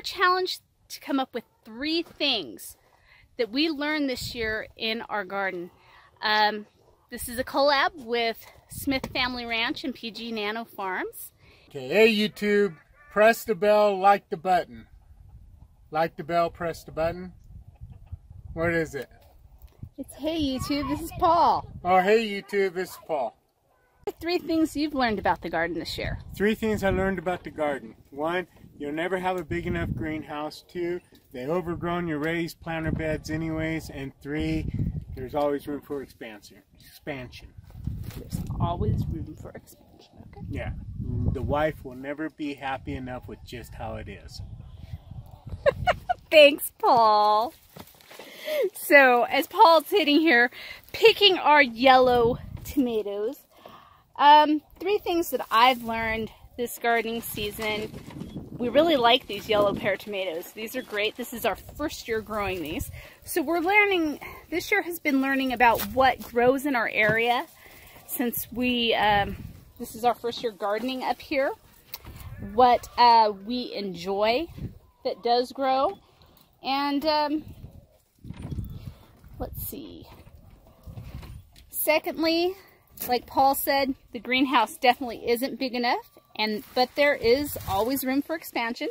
were challenged to come up with 3 things that we learned this year in our garden. This is a collab with Smith Family Ranch and PG Nano Farms. Okay, hey YouTube, press the bell, like the button. Like the bell, press the button. What is it? It's hey YouTube, this is Paul. Oh, hey YouTube, this is Paul. 3 things you've learned about the garden this year. 3 things I learned about the garden. 1, you'll never have a big enough greenhouse. 2, they overgrown your raised planter beds anyways. And 3, there's always room for expansion. There's always room for expansion, okay? Yeah, the wife will never be happy enough with just how it is. Thanks, Paul. So, as Paul's sitting here picking our yellow tomatoes, 3 things that I've learned this gardening season. We really like these yellow pear tomatoes. These are great. This is our first year growing these. So we're learning, this year has been learning about what grows in our area since this is our first year gardening up here. What we enjoy that does grow. And let's see. Secondly, like Paul said, the greenhouse definitely isn't big enough, but there is always room for expansion.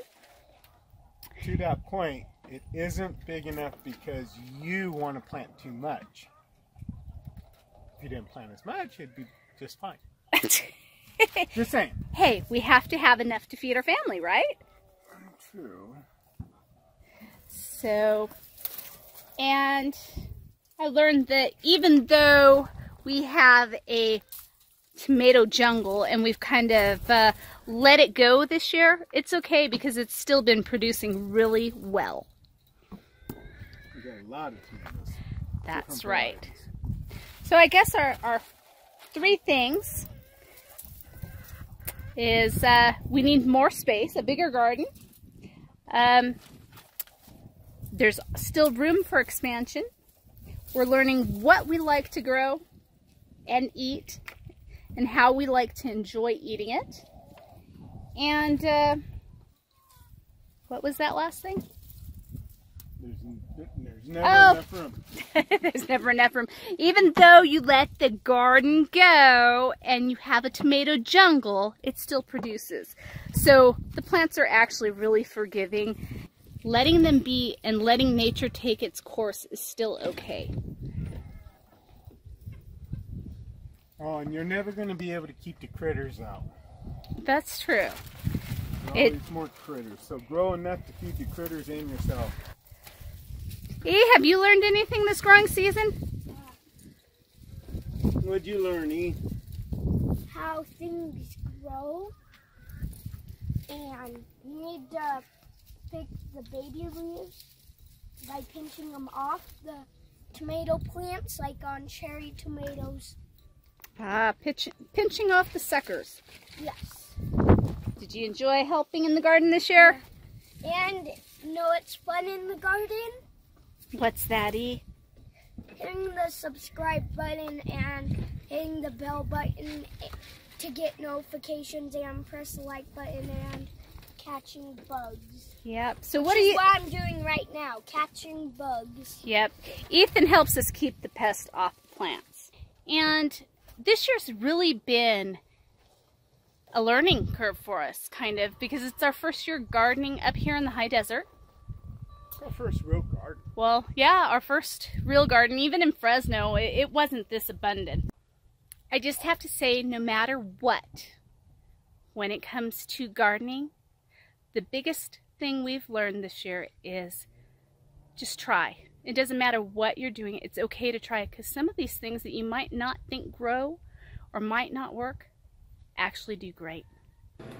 To that point, it isn't big enough because you want to plant too much. If you didn't plant as much, it'd be just fine. Just saying. Hey, we have to have enough to feed our family, right? True. So, and I learned that even though we have a tomato jungle and we've kind of let it go this year, it's okay because it's still been producing really well. We got a lot of tomatoes. That's right. So I guess our 3 things is we need more space, a bigger garden. There's still room for expansion. We're learning what we like to grow and eat and how we like to enjoy eating it. And what was that last thing? There's never enough room. There's never enough room. Even though you let the garden go and you have a tomato jungle, it still produces. So the plants are actually really forgiving. Letting them be and letting nature take its course is still okay. Oh, and you're never going to be able to keep the critters out. That's true. There's always more critters, so grow enough to feed the critters and yourself. E, have you learned anything this growing season? What'd you learn, E? How things grow, and you need to pick the baby leaves by pinching them off the tomato plants, like on cherry tomatoes. Pinching off the suckers. Yes. Did you enjoy helping in the garden this year? And you know what's fun in the garden? What's that, E? Hitting the subscribe button and hitting the bell button to get notifications, and press the like button and catching bugs. Yep. So What I'm doing right now, catching bugs. Yep. Ethan helps us keep the pest off the plants. And this year's really been a learning curve for us, kind of, because it's our first year gardening up here in the high desert. Our first real garden. Well, yeah, our first real garden. Even in Fresno, it wasn't this abundant. I just have to say, no matter what, when it comes to gardening, the biggest thing we've learned this year is just try. It doesn't matter what you're doing. It's okay to try, because some of these things that you might not think grow or might not work actually do great.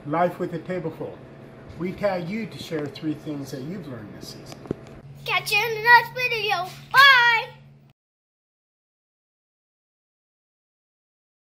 Life with a tableful. We tell you to share 3 things that you've learned this season. Catch you in the next video. Bye!